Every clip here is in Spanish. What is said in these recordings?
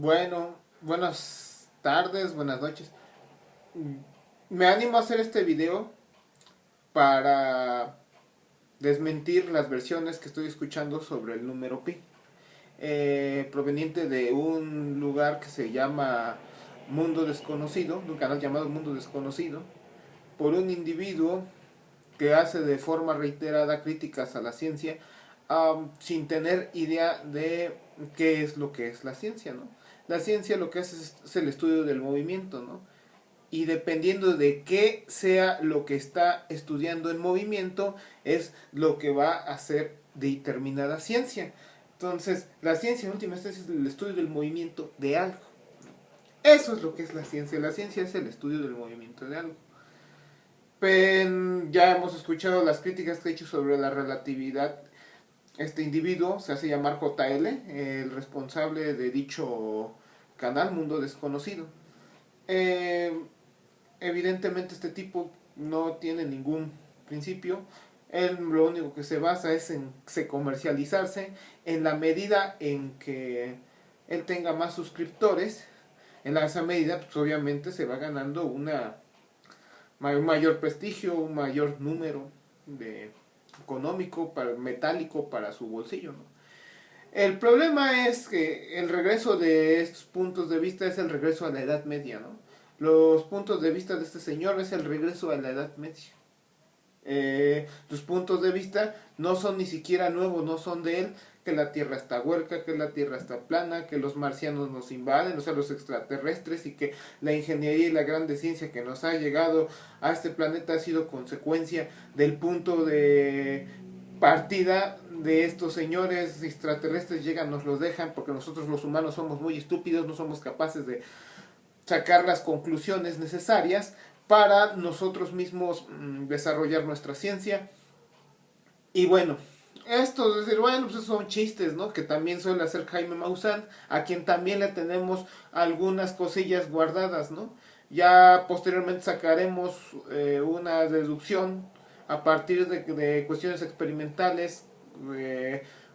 Bueno, buenas tardes, buenas noches. Me animo a hacer este video para desmentir las versiones que estoy escuchando sobre el número pi, proveniente de un lugar que se llama Mundo Desconocido, de un canal llamado Mundo Desconocido, por un individuo que hace de forma reiterada críticas a la ciencia, sin tener idea de qué es lo que es la ciencia, ¿no? La ciencia lo que hace es el estudio del movimiento, ¿no? Y dependiendo de qué sea lo que está estudiando en movimiento, es lo que va a ser determinada ciencia. Entonces, la ciencia en última instancia es el estudio del movimiento de algo. Eso es lo que es la ciencia. La ciencia es el estudio del movimiento de algo. Ya hemos escuchado las críticas que he hecho sobre la relatividad. Este individuo se hace llamar JL, el responsable de dicho canal Mundo Desconocido. Eh, Evidentemente este tipo no tiene ningún principio. Él lo único que se basa es en comercializarse en la medida en que él tenga más suscriptores. En esa medida, pues obviamente se va ganando un mayor prestigio, un mayor número de económico, metálico para su bolsillo, ¿no? El problema es que el regreso de estos puntos de vista es el regreso a la Edad Media, ¿no? Los puntos de vista de este señor es el regreso a la Edad Media. Sus puntos de vista no son ni siquiera nuevos, no son de él, que la Tierra está hueca, que la Tierra está plana, que los marcianos nos invaden, o sea, los extraterrestres, y que la ingeniería y la grande ciencia que nos ha llegado a este planeta ha sido consecuencia del punto de partida de estos señores extraterrestres. Llegan, nos los dejan, porque nosotros los humanos somos muy estúpidos, no somos capaces de sacar las conclusiones necesarias para nosotros mismos desarrollar nuestra ciencia. Y bueno, esto es decir, bueno, pues son chistes, ¿no? Que también suele hacer Jaime Maussan, a quien también le tenemos algunas cosillas guardadas, ¿no? Ya posteriormente sacaremos una deducción a partir de cuestiones experimentales,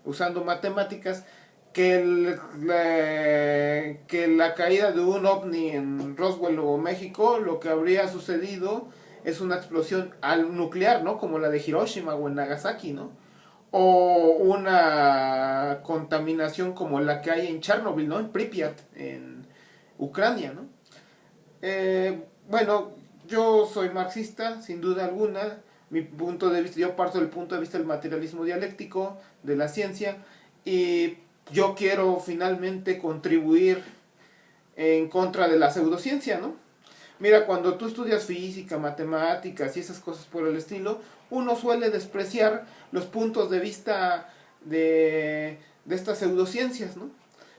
usando matemáticas, que la caída de un ovni en Roswell, Nuevo México, lo que habría sucedido es una explosión nuclear, ¿no? Como la de Hiroshima o en Nagasaki, ¿no? O una contaminación como la que hay en Chernobyl, ¿no? En Pripyat, en Ucrania, ¿no? Bueno, yo soy marxista, sin duda alguna. Mi punto de vista, yo parto del punto de vista del materialismo dialéctico, de la ciencia, y yo quiero finalmente contribuir en contra de la pseudociencia, ¿no? Mira, cuando tú estudias física, matemáticas y esas cosas por el estilo, uno suele despreciar los puntos de vista de estas pseudociencias, ¿no?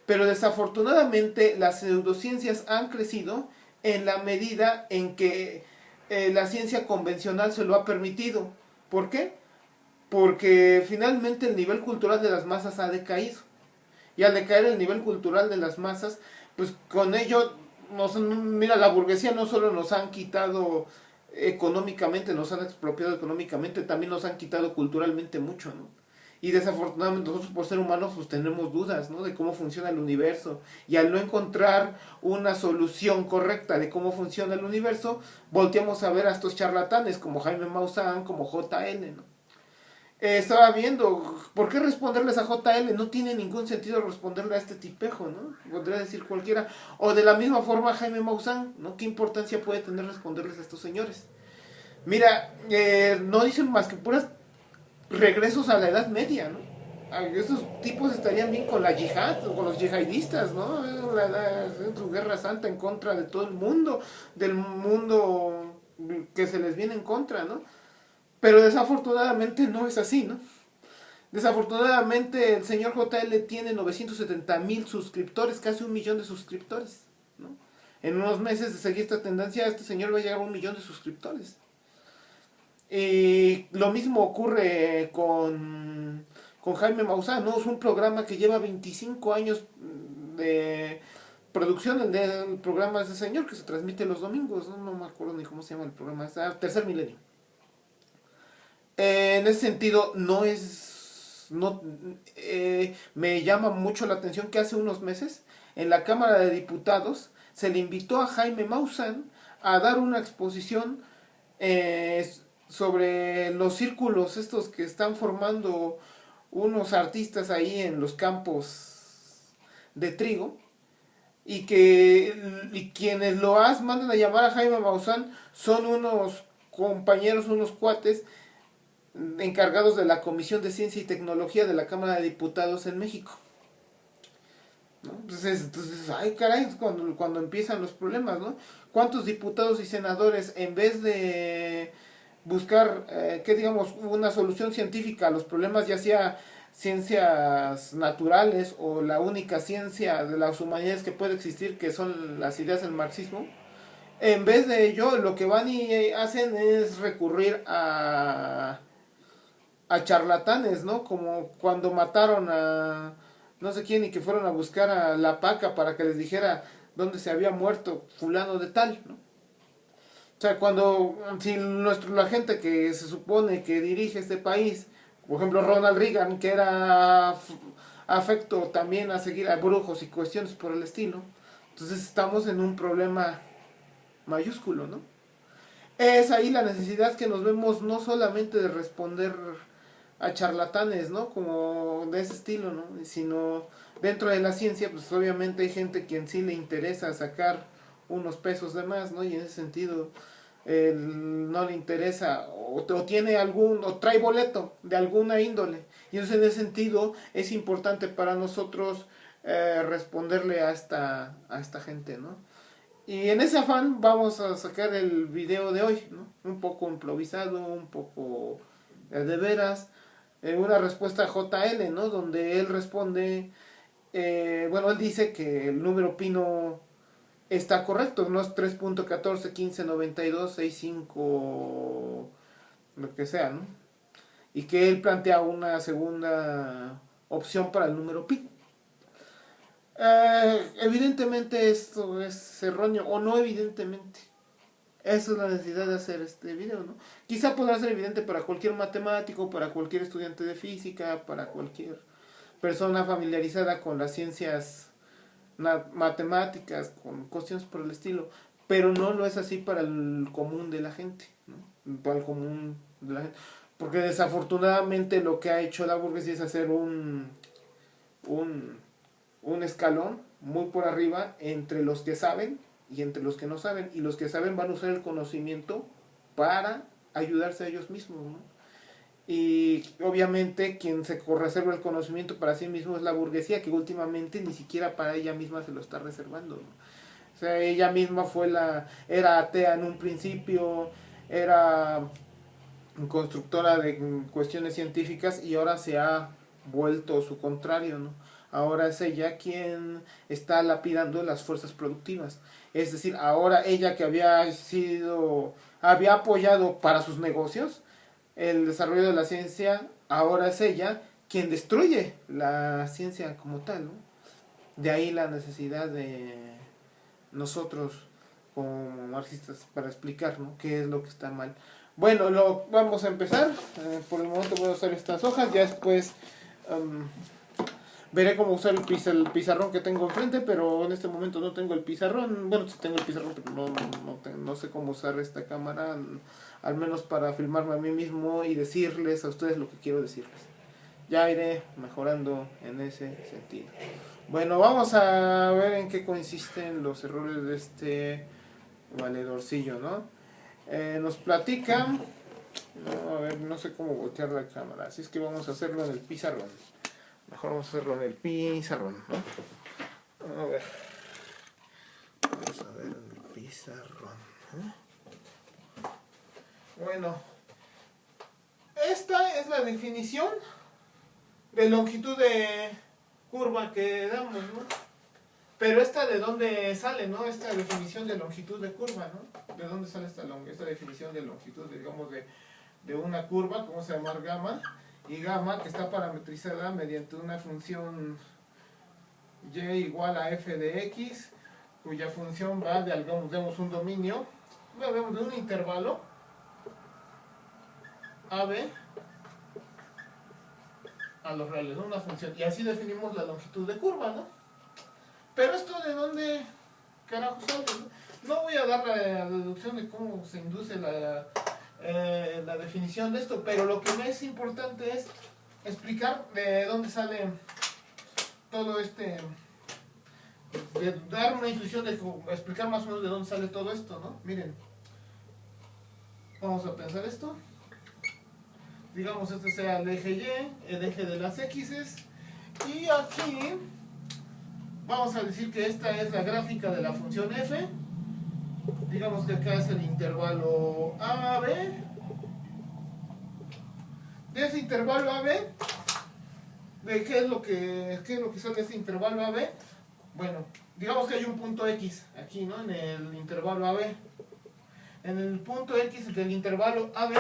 Pero desafortunadamente las pseudociencias han crecido en la medida en que la ciencia convencional se lo ha permitido. ¿Por qué? Porque finalmente el nivel cultural de las masas ha decaído. Y al decaer el nivel cultural de las masas, pues con ello, mira, la burguesía no solo nos han quitado económicamente, nos han expropiado económicamente, también nos han quitado culturalmente mucho, ¿no? Y desafortunadamente nosotros por ser humanos pues tenemos dudas, ¿no? De cómo funciona el universo. Y al no encontrar una solución correcta de cómo funciona el universo, volteamos a ver a estos charlatanes como Jaime Maussan, como JL, ¿no? Estaba viendo, ¿por qué responderles a JL? No tiene ningún sentido responderle a este tipejo, ¿no? Podría decir cualquiera. O de la misma forma Jaime Maussan, ¿no? ¿Qué importancia puede tener responderles a estos señores? Mira, no dicen más que puras regresos a la Edad Media, ¿no? Estos tipos estarían bien con la yihad, o con los yihadistas, ¿no? Su guerra santa en contra de todo el mundo, del mundo que se les viene en contra, ¿no? Pero desafortunadamente no es así, ¿no? Desafortunadamente el señor JL tiene 970,000 suscriptores, casi 1 millón de suscriptores, ¿no? En unos meses de seguir esta tendencia, este señor va a llegar a 1 millón de suscriptores. Y lo mismo ocurre con Jaime Maussan, ¿no? Es un programa que lleva 25 años de producción. El programa de ese señor que se transmite los domingos, ¿no? No me acuerdo ni cómo se llama el programa, Tercer Milenio. En ese sentido, no es no, me llama mucho la atención que hace unos meses en la Cámara de Diputados se le invitó a Jaime Maussan a dar una exposición sobre los círculos estos que están formando unos artistas ahí en los campos de trigo y quienes mandan a llamar a Jaime Maussan son unos compañeros, unos cuates encargados de la Comisión de Ciencia y Tecnología de la Cámara de Diputados en México, ¿no? Entonces, ay caray, es cuando empiezan los problemas, ¿no? ¿Cuántos diputados y senadores, en vez de buscar, que digamos, una solución científica a los problemas, ya sea ciencias naturales o la única ciencia de las humanidades que puede existir, que son las ideas del marxismo, en vez de ello, lo que van y hacen es recurrir a charlatanes, ¿no? Como cuando mataron a no sé quién y que fueron a buscar a la Paca para que les dijera dónde se había muerto fulano de tal, ¿no? O sea, si la gente que se supone que dirige este país, por ejemplo Ronald Reagan, que era afecto también a seguir a brujos y cuestiones por el estilo, entonces estamos en un problema mayúsculo, ¿no? Es ahí la necesidad que nos vemos no solamente de responder a charlatanes, ¿no? Como de ese estilo, ¿no? Sino dentro de la ciencia, pues obviamente hay gente que en sí le interesa sacar unos pesos de más, ¿no? Y en ese sentido no le interesa o tiene o trae boleto de alguna índole. Y entonces en ese sentido es importante para nosotros responderle a esta gente, ¿no? Y en ese afán vamos a sacar el video de hoy, ¿no? Un poco improvisado, un poco de veras, una respuesta a JL, ¿no? Donde él responde, bueno, él dice que el número pi no está correcto, no es 3.14, 15, 92, 65, lo que sea, ¿no? Y que él plantea una segunda opción para el número pi. Evidentemente esto es erróneo, o no evidentemente. Esa es la necesidad de hacer este video, ¿no? Quizá podrá ser evidente para cualquier matemático, para cualquier estudiante de física, para cualquier persona familiarizada con las ciencias matemáticas, con cuestiones por el estilo, pero no lo es así para el común de la gente, ¿no? Para el común de la gente. Porque desafortunadamente lo que ha hecho la burguesía es hacer un escalón muy por arriba entre los que saben y entre los que no saben, y los que saben van a usar el conocimiento para ayudarse a ellos mismos, ¿no? Y obviamente quien se reserva el conocimiento para sí mismo es la burguesía, que últimamente ni siquiera para ella misma se lo está reservando, ¿no? O sea, ella misma era atea en un principio, era constructora de cuestiones científicas, y ahora se ha vuelto su contrario, ¿no? Ahora es ella quien está lapidando las fuerzas productivas. Es decir, ahora ella que había apoyado para sus negocios el desarrollo de la ciencia, ahora es ella quien destruye la ciencia como tal, ¿no? De ahí la necesidad de nosotros como marxistas para explicar, ¿no?, qué es lo que está mal. Bueno, vamos a empezar. Por el momento voy a usar estas hojas, ya después veré cómo usar el pizarrón que tengo enfrente, pero en este momento no tengo el pizarrón. Bueno, sí tengo el pizarrón, pero no sé cómo usar esta cámara, al menos para filmarme a mí mismo y decirles a ustedes lo que quiero decirles. Ya iré mejorando en ese sentido. Bueno, vamos a ver en qué consisten los errores de este valedorcillo, ¿no? Nos platican, no, a ver, no sé cómo voltear la cámara, así es que vamos a hacerlo en el pizarrón. Mejor vamos a hacerlo en el pizarrón, ¿no? A ver. Vamos a ver en el pizarrón, ¿eh? Bueno, esta es la definición de longitud de curva que damos, ¿no? Pero esta de dónde sale, ¿no? Esta definición de longitud de curva, ¿no? ¿De dónde sale esta definición de longitud, digamos, de una curva, como se llama gamma? Y gamma, que está parametrizada mediante una función y igual a f de x, cuya función va de, digamos, un dominio, de un intervalo AB a los reales, ¿no? Una función. Y así definimos la longitud de curva, ¿no? Pero esto de dónde carajo sale, ¿no? No voy a dar la deducción de cómo se induce la definición de esto, pero lo que me es importante es explicar de dónde sale todo de dar una intuición de explicar más o menos de dónde sale todo esto, ¿no? Miren, vamos a pensar esto. Digamos este sea el eje Y, el eje de las X's, y aquí vamos a decir que esta es la gráfica de la función f. Digamos que acá es el intervalo AB. De ese intervalo AB, ¿de qué es lo que sale de ese intervalo AB? Bueno, digamos que hay un punto X aquí, ¿no? En el intervalo AB. En el punto X del intervalo AB,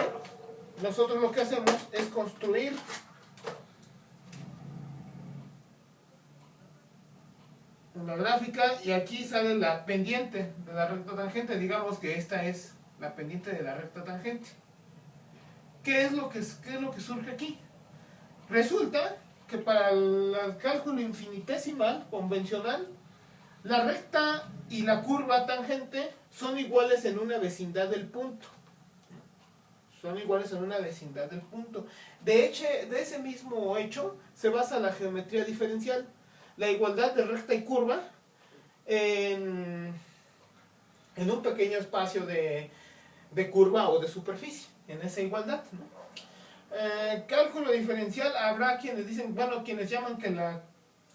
nosotros lo que hacemos es construir una gráfica, y aquí sale la pendiente de la recta tangente. Digamos que esta es la pendiente de la recta tangente. ¿Qué es lo que surge aquí? Resulta que para el cálculo infinitesimal convencional, la recta y la curva tangente son iguales en una vecindad del punto. Son iguales en una vecindad del punto. De hecho, de ese mismo hecho se basa la geometría diferencial. La igualdad de recta y curva en un pequeño espacio de curva o de superficie, en esa igualdad, ¿no? Cálculo diferencial, habrá quienes dicen, bueno, quienes llaman que la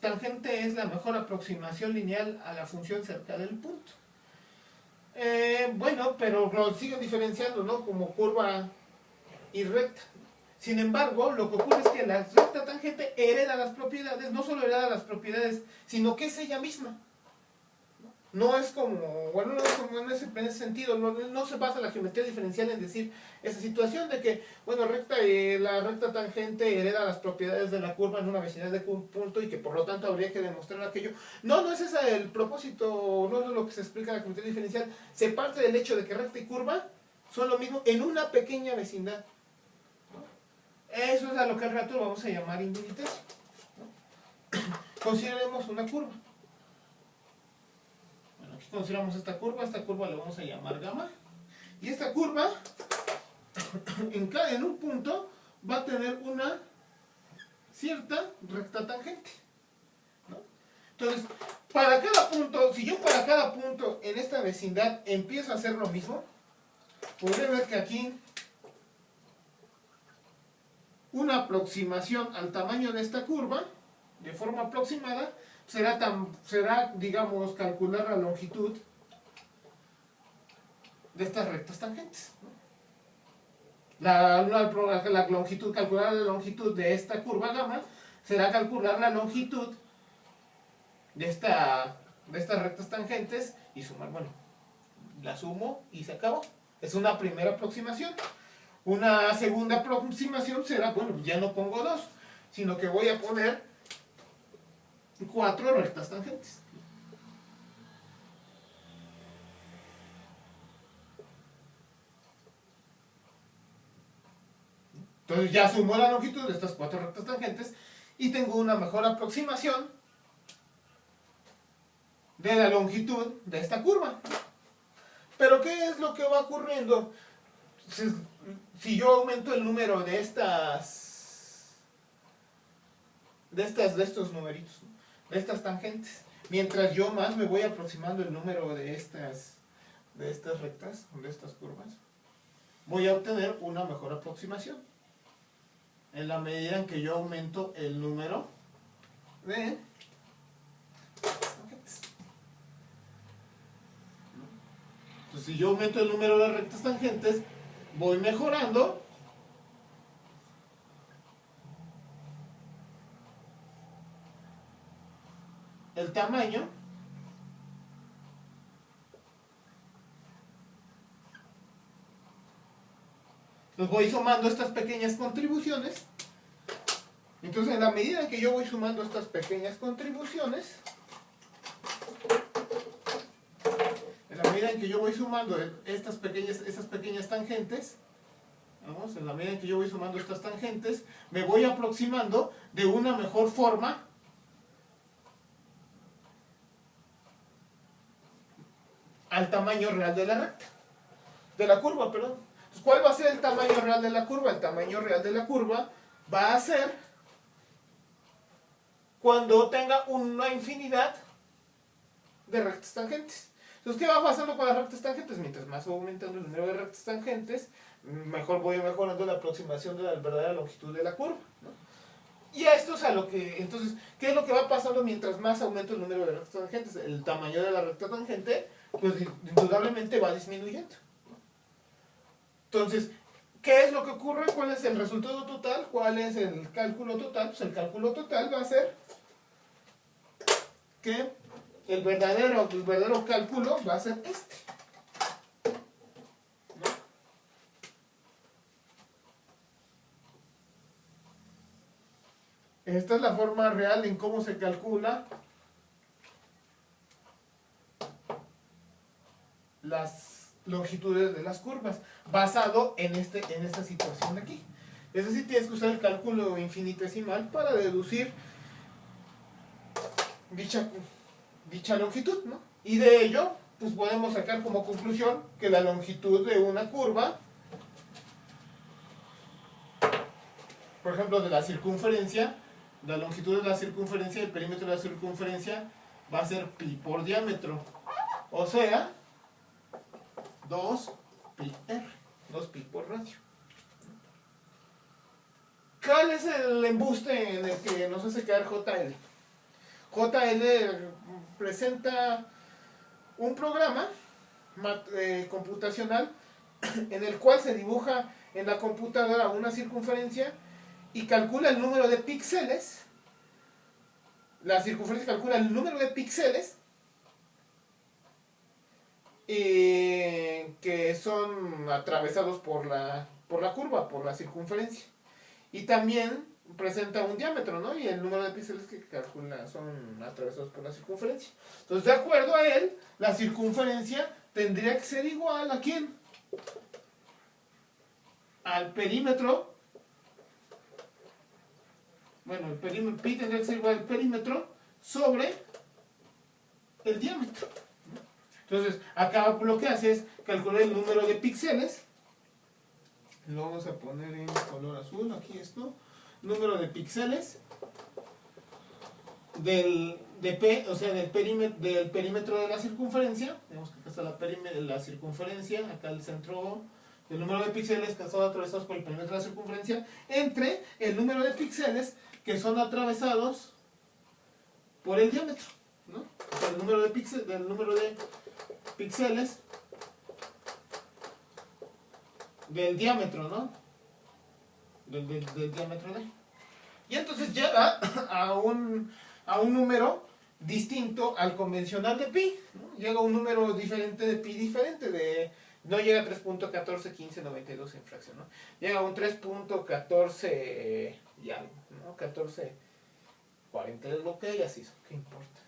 tangente es la mejor aproximación lineal a la función cerca del punto. Bueno, pero lo siguen diferenciando, ¿no? Como curva y recta. Sin embargo, lo que ocurre es que la recta tangente hereda las propiedades, no solo hereda las propiedades, sino que es ella misma. No es como, bueno, no es como en ese sentido, no se basa la geometría diferencial en decir esa situación de que, bueno, la recta tangente hereda las propiedades de la curva en una vecindad de un punto y que por lo tanto habría que demostrar aquello. No es ese el propósito, no es lo que se explica en la geometría diferencial. Se parte del hecho de que recta y curva son lo mismo en una pequeña vecindad. Eso es a lo que al rato vamos a llamar indivitesimo, ¿no? Consideremos una curva. Bueno, aquí consideramos esta curva le vamos a llamar gamma. Y esta curva, en un punto, va a tener una cierta recta tangente, ¿no? Entonces, para cada punto, si yo para cada punto en esta vecindad empiezo a hacer lo mismo, podré ver que aquí una aproximación al tamaño de esta curva, de forma aproximada, será, digamos, calcular la longitud de estas rectas tangentes, ¿no? Calcular la longitud de esta curva gamma será calcular la longitud de estas rectas tangentes y sumar, bueno, la sumo y se acabó. Es una primera aproximación. Una segunda aproximación será, bueno, ya no pongo 2, sino que voy a poner 4 rectas tangentes. Entonces ya sumo la longitud de estas 4 rectas tangentes y tengo una mejor aproximación de la longitud de esta curva. Pero ¿qué es lo que va ocurriendo? Si yo aumento el número de estos numeritos, ¿no? De estas tangentes, mientras yo más me voy aproximando el número de estas rectas, de estas curvas, voy a obtener una mejor aproximación en la medida en que yo aumento el número de tangentes. Entonces, si yo aumento el número de rectas tangentes, voy mejorando el tamaño los voy sumando estas pequeñas contribuciones. Entonces, en la medida en que yo voy sumando estas pequeñas contribuciones, en la medida en que yo voy sumando esas pequeñas tangentes, Vamos, en la medida en que yo voy sumando estas tangentes, me voy aproximando de una mejor forma al tamaño real de la recta, de la curva, perdón. Entonces, ¿cuál va a ser el tamaño real de la curva? El tamaño real de la curva va a ser cuando tenga una infinidad de rectas tangentes. Entonces, ¿qué va pasando con las rectas tangentes? Mientras más va aumentando el número de rectas tangentes, mejor voy mejorando la aproximación de la verdadera longitud de la curva, ¿no? Y a esto es a lo que, entonces, ¿qué es lo que va pasando mientras más aumenta el número de rectas tangentes? El tamaño de la recta tangente, pues indudablemente va disminuyendo. Entonces, ¿qué es lo que ocurre? ¿Cuál es el resultado total? ¿Cuál es el cálculo total? Pues el cálculo total va a ser que el verdadero cálculo va a ser este, ¿no? Esta es la forma real en cómo se calcula las longitudes de las curvas, basado en esta situación de aquí. Es decir, tienes que usar el cálculo infinitesimal para deducir dicha longitud, ¿no? Y de ello, pues podemos sacar como conclusión que la longitud de una curva, por ejemplo, de la circunferencia, la longitud de la circunferencia, el perímetro de la circunferencia, va a ser pi por diámetro. O sea, 2 pi r, 2 pi por radio. ¿Cuál es el embuste en el que nos hace quedar JL? JL presenta un programa computacional en el cual se dibuja en la computadora una circunferencia y calcula el número de píxeles. La circunferencia calcula el número de píxeles que son atravesados por la curva, por la circunferencia. Y también presenta un diámetro, ¿no? Y el número de píxeles que calcula son atravesados por la circunferencia. Entonces, de acuerdo a él, la circunferencia tendría que ser igual ¿a quién? Al perímetro. Bueno, el perímetro, pi tendría que ser igual al perímetro sobre el diámetro. Entonces, acá lo que hace es calcular el número de píxeles. Lo vamos a poner en color azul, aquí esto. Número de píxeles del perímetro de la circunferencia. Vemos que acá está la circunferencia, acá el centro del número de píxeles que son atravesados por el perímetro de la circunferencia, entre el número de píxeles que son atravesados por el diámetro, ¿no? O sea, el número de píxeles del diámetro, ¿no? Del diámetro de. Y entonces llega a un número distinto al convencional de pi, ¿no? Llega a un número diferente de pi, no llega a 3.141592 en fracción, ¿no? Llega a un 3.14 y algo, ¿no? 1440 es lo que hay, así, ¿qué importa?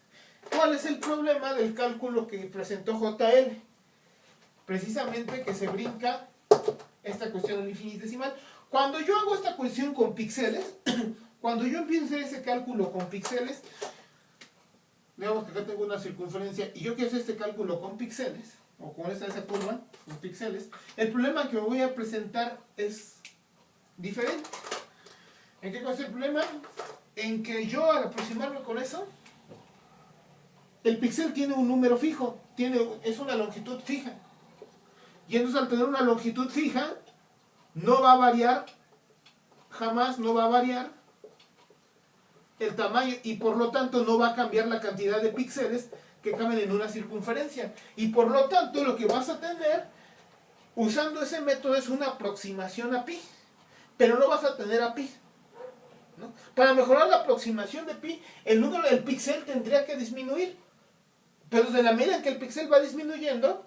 ¿Cuál es el problema del cálculo que presentó JL? Precisamente que se brinca esta cuestión infinitesimal. Cuando yo hago esta cuestión con píxeles, cuando yo empiezo a hacer ese cálculo con píxeles, digamos que acá tengo una circunferencia y yo quiero hacer este cálculo con píxeles, o con esa curva, con píxeles, el problema que me voy a presentar es diferente. ¿En qué consiste el problema? En que yo al aproximarme con eso, el píxel tiene un número fijo, es una longitud fija. Y entonces al tener una longitud fija, no va a variar, jamás no va a variar el tamaño y por lo tanto no va a cambiar la cantidad de píxeles que caben en una circunferencia. Y por lo tanto lo que vas a tener usando ese método es una aproximación a pi, pero no vas a tener a pi, ¿no? Para mejorar la aproximación de pi, el número del píxel tendría que disminuir, pero de la medida en que el píxel va disminuyendo,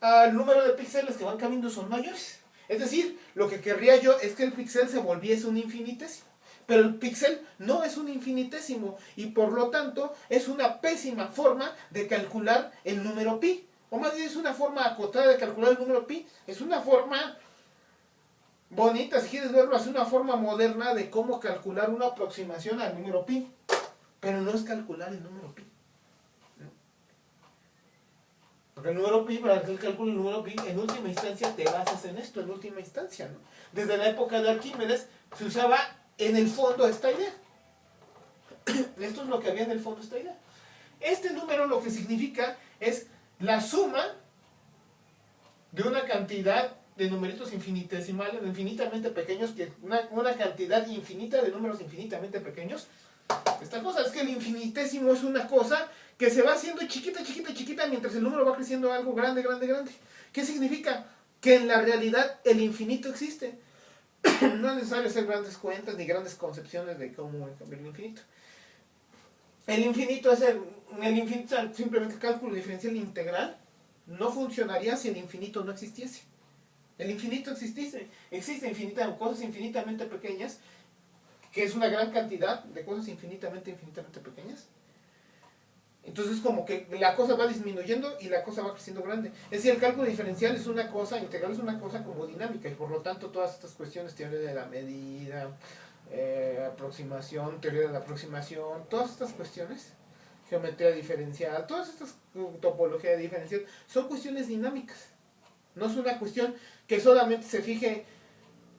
el número de píxeles que van cambiando son mayores. Es decir, lo que querría yo es que el píxel se volviese un infinitésimo. Pero el píxel no es un infinitésimo y por lo tanto es una pésima forma de calcular el número pi. O más bien es una forma acotada de calcular el número pi. Es una forma bonita, si quieres verlo, es una forma moderna de cómo calcular una aproximación al número pi. Pero no es calcular el número pi. ¿No? Porque el número pi, para el cálculo del número pi, en última instancia te basas en esto, en última instancia, ¿no? Desde la época de Arquímedes se usaba en el fondo esta idea. Esto es lo que había en el fondo, esta idea. Este número lo que significa es la suma de una cantidad de numeritos infinitesimales, infinitamente pequeños, que una cantidad infinita de números infinitamente pequeños. Esta cosa es que el infinitésimo es una cosa que se va haciendo chiquita, chiquita, chiquita, mientras el número va creciendo algo grande, grande, grande. ¿Qué significa? Que en la realidad el infinito existe. No es necesario hacer grandes cuentas ni grandes concepciones de cómo cambiar el infinito. El infinito es simplemente el cálculo diferencial integral. No funcionaría si el infinito no existiese. El infinito existe cosas infinitamente pequeñas, que es una gran cantidad de cosas infinitamente pequeñas. Entonces como que la cosa va disminuyendo y la cosa va creciendo grande. Es decir, el cálculo diferencial es una cosa, integral es una cosa como dinámica, y por lo tanto todas estas cuestiones, teoría de la medida, aproximación, teoría de la aproximación, todas estas cuestiones, geometría diferencial, todas estas topología diferencial, son cuestiones dinámicas. No es una cuestión que solamente se fije,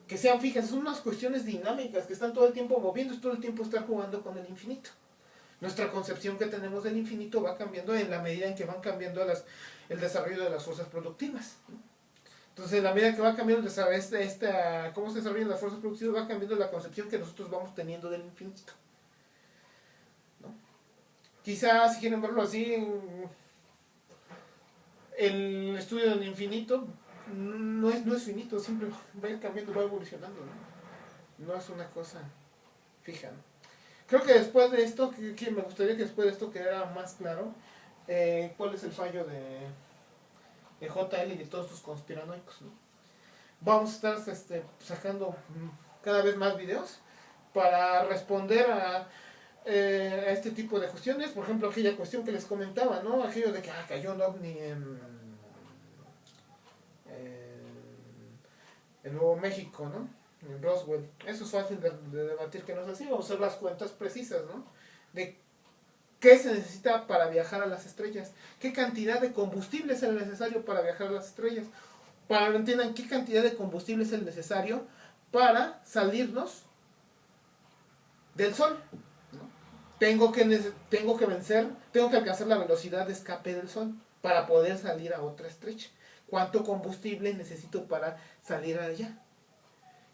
que sean fijas, son unas cuestiones dinámicas que están todo el tiempo moviendo, todo el tiempo están jugando con el infinito. Nuestra concepción que tenemos del infinito va cambiando en la medida en que van cambiando el desarrollo de las fuerzas productivas. Entonces, en la medida que va cambiando cómo se desarrollan las fuerzas productivas, va cambiando la concepción que nosotros vamos teniendo del infinito. ¿No? Quizás, si quieren verlo así, el estudio del infinito no es finito, siempre va a ir cambiando, va evolucionando. No es una cosa fija, ¿no? Creo que después de esto, que me gustaría que después de esto quedara más claro cuál es el fallo de JL y de todos sus conspiranoicos, ¿no? Vamos a estar sacando cada vez más videos para responder a este tipo de cuestiones. Por ejemplo, aquella cuestión que les comentaba, ¿no? Aquello de que cayó un ovni en Nuevo México, ¿no? En Roswell. Eso es fácil de debatir, que no es así. Vamos a hacer las cuentas precisas, ¿no? De qué se necesita para viajar a las estrellas, qué cantidad de combustible es el necesario para viajar a las estrellas, para que entiendan qué cantidad de combustible es el necesario para salirnos del Sol, ¿no? Tengo que alcanzar la velocidad de escape del Sol para poder salir a otra estrella. ¿Cuánto combustible necesito para salir allá?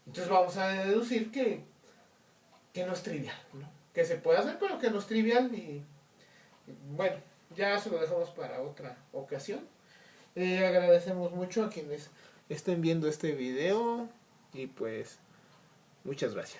Entonces vamos a deducir que no es trivial, ¿no? Que se puede hacer, pero que no es trivial. Y bueno, ya se lo dejamos para otra ocasión. Agradecemos mucho a quienes estén viendo este video y pues muchas gracias.